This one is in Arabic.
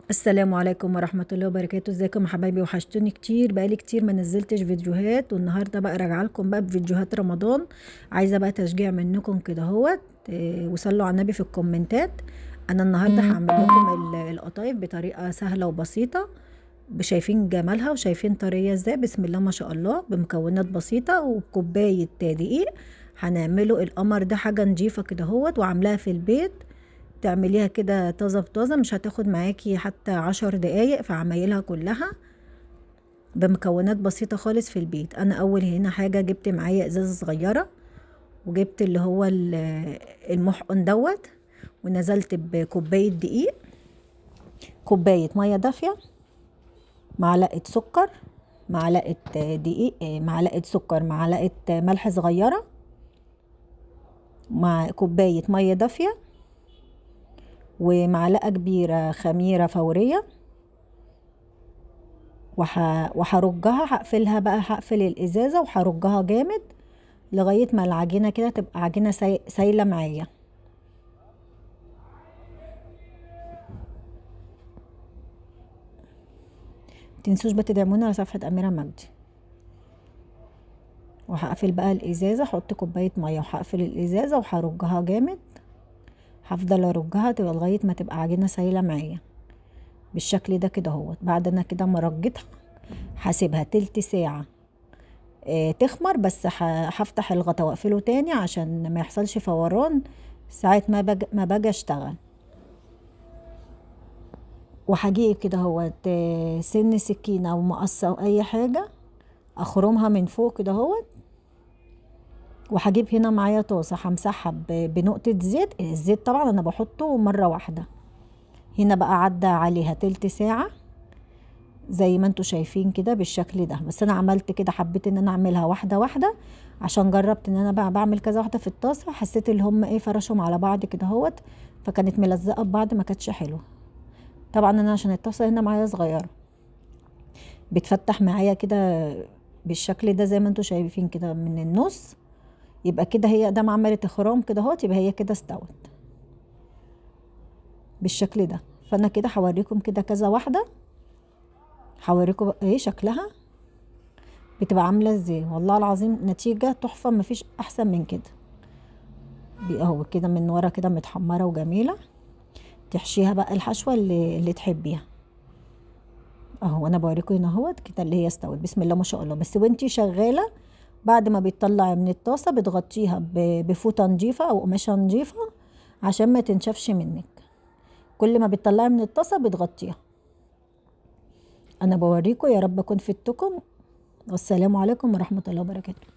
السلام عليكم ورحمة الله وبركاته. ازيكم يا حبايبي؟ وحشتوني كتير، بقالي كتير ما نزلتش فيديوهات، والنهارده بقى راجعه لكم بقى بفيديوهات رمضان. عايزه بقى تشجيع منكم كده اهوت. وصلوا على النبي في الكومنتات. انا النهارده هعمل لكم القطايف بطريقه سهله وبسيطه. شايفين جمالها وشايفين طريه ازاي؟ بسم الله ما شاء الله، بمكونات بسيطه وكوبايه دقيق. هنعمله القمر ده حاجه نضيفه كده اهوت، وعاملاها في البيت. تعمليها كده طازة بطازة، مش هتاخد معاكي حتى 10 دقايق في عمايلها كلها، بمكونات بسيطة خالص في البيت. انا اول هنا حاجة جبت معايا ازازة صغيرة، وجبت اللي هو المحقن دوت، ونزلت بكوباية دقيق، كوباية مية دافية، معلقة سكر، معلقة دقيق، معلقة سكر، معلقة ملح صغيرة، مع كوباية مية دافية، ومعلقة كبيرة خميرة فورية. وهرجها، هقفلها بقى، هقفل الازازه وهرجها جامد لغايه ما العجينه كده تبقى عجينه سايله معايا. متنسوش بقى تدعمونا على صفحه اميره مجدي. وهقفل بقى الازازه، احط كوبايه ميه وهقفل الازازه وهرجها جامد. هفضل ارجها تبقى لغايه ما تبقى عجينه سايله معايا بالشكل ده كده اهوت. بعد انا كده ما رجيتها، هسيبها تلت ساعه تخمر. بس هفتح الغطا واقفله تاني عشان ما يحصلش فوران ساعة ما باجي اشتغل. وهجيب كده اهوت سن سكينة او مقص او اي حاجة، اخرمها من فوق كده اهوت. وهجيب هنا معايا طاسة همسحها بنقطة زيت. الزيت طبعا انا بحطه مرة واحدة. هنا بقى عدى عليها تلت ساعة زي ما انتوا شايفين كده بالشكل ده. بس انا عملت كده، حبيت ان انا اعملها واحدة واحدة عشان جربت ان انا بقى بعمل كذا واحدة في الطاسة، حسيت اللي هم ايه فرشهم على بعض كده اهوت، فكانت ملزقة ببعض ما كانتش حلوة. طبعا انا عشان الطاسة هنا معايا صغيرة بتفتح معايا كده بالشكل ده زي ما انتوا شايفين كده من النص. يبقى كده هي ده عملت خرام كده اهوت، يبقى هي كده استوت بالشكل ده. فانا كده هوريكم كده كذا واحده، هوريكم ايه شكلها بتبقى عامله ازاي. والله العظيم نتيجه تحفه، مفيش احسن من كده. اهو كده من ورا كده متحمره وجميله. تحشيها بقى الحشوه اللي تحبيها. اهو انا بوريكم هنا اهوت كده اللي هي استوت بسم الله ما شاء الله. بس وانتي شغاله بعد ما بتطلعي من الطاسه بتغطيها بفوطه نظيفه او قماشه نظيفه عشان ما تنشفش منك. كل ما بتطلعي من الطاسه بتغطيها. انا بوريكم، يا رب اكون فدتكم. والسلام عليكم ورحمه الله وبركاته.